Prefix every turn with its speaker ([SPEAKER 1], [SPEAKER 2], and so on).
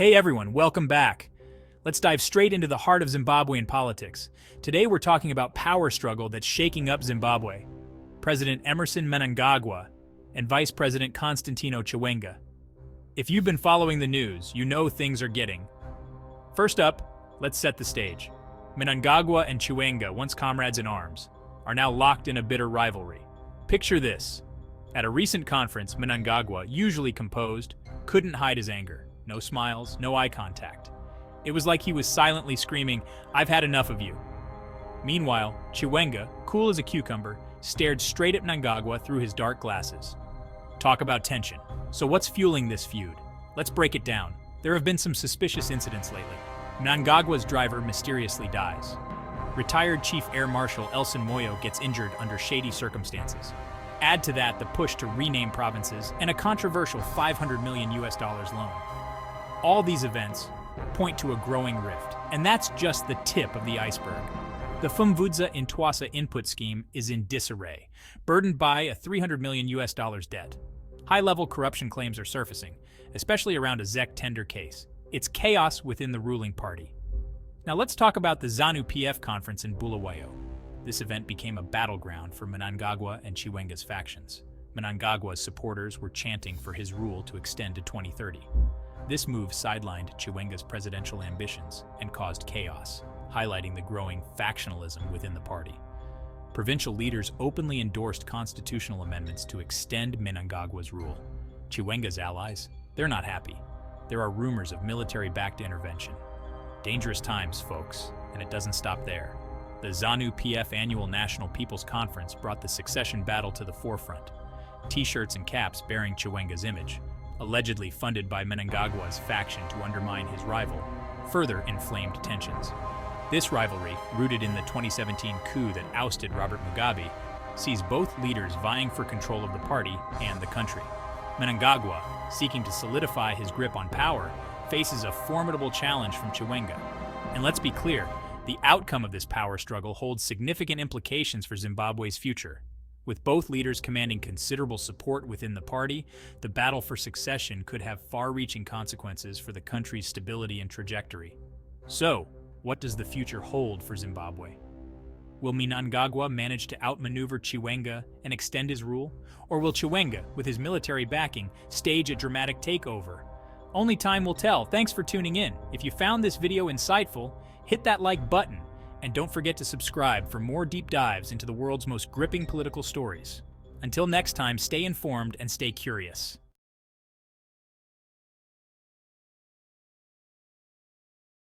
[SPEAKER 1] Hey everyone, welcome back. Let's dive straight into the heart of Zimbabwean politics. Today we're talking about power struggle that's shaking up Zimbabwe. President Emmerson Mnangagwa and Vice President Constantino Chiwenga. If you've been following the news, you know things are getting. First up, let's set the stage. Mnangagwa and Chiwenga, once comrades in arms, are now locked in a bitter rivalry. Picture this. At a recent conference, Mnangagwa, usually composed, couldn't hide his anger. No smiles, no eye contact. It was like he was silently screaming, "I've had enough of you." Meanwhile, Chiwenga, cool as a cucumber, stared straight at Mnangagwa through his dark glasses. Talk about tension. So what's fueling this feud? Let's break it down. There have been some suspicious incidents lately. Mnangagwa's driver mysteriously dies. Retired Chief Air Marshal Elson Moyo gets injured under shady circumstances. Add to that the push to rename provinces and a controversial $500 million loan. All these events point to a growing rift, and that's just the tip of the iceberg. The Fumvudza Intwasa input scheme is in disarray, burdened by a $300 million debt. High-level corruption claims are surfacing, especially around a Zvazodhakwa tender case. It's chaos within the ruling party. Now let's talk about the ZANU-PF conference in Bulawayo. This event became a battleground for Mnangagwa and Chiwenga's factions. Mnangagwa's supporters were chanting for his rule to extend to 2030. This move sidelined Chiwenga's presidential ambitions and caused chaos, highlighting the growing factionalism within the party. Provincial leaders openly endorsed constitutional amendments to extend Mnangagwa's rule. Chiwenga's allies, they're not happy. There are rumors of military-backed intervention. Dangerous times, folks, and it doesn't stop there. The ZANU-PF Annual National People's Conference brought the succession battle to the forefront. T-shirts and caps bearing Chiwenga's image, allegedly funded by Mnangagwa's faction to undermine his rival, further inflamed tensions. This rivalry, rooted in the 2017 coup that ousted Robert Mugabe, sees both leaders vying for control of the party and the country. Mnangagwa, seeking to solidify his grip on power, faces a formidable challenge from Chiwenga. And let's be clear, the outcome of this power struggle holds significant implications for Zimbabwe's future. With both leaders commanding considerable support within the party, the battle for succession could have far-reaching consequences for the country's stability and trajectory. So, what does the future hold for Zimbabwe? Will Mnangagwa manage to outmaneuver Chiwenga and extend his rule? Or will Chiwenga, with his military backing, stage a dramatic takeover? Only time will tell. Thanks for tuning in. If you found this video insightful, hit that like button. And don't forget to subscribe for more deep dives into the world's most gripping political stories. Until next time, stay informed and stay curious.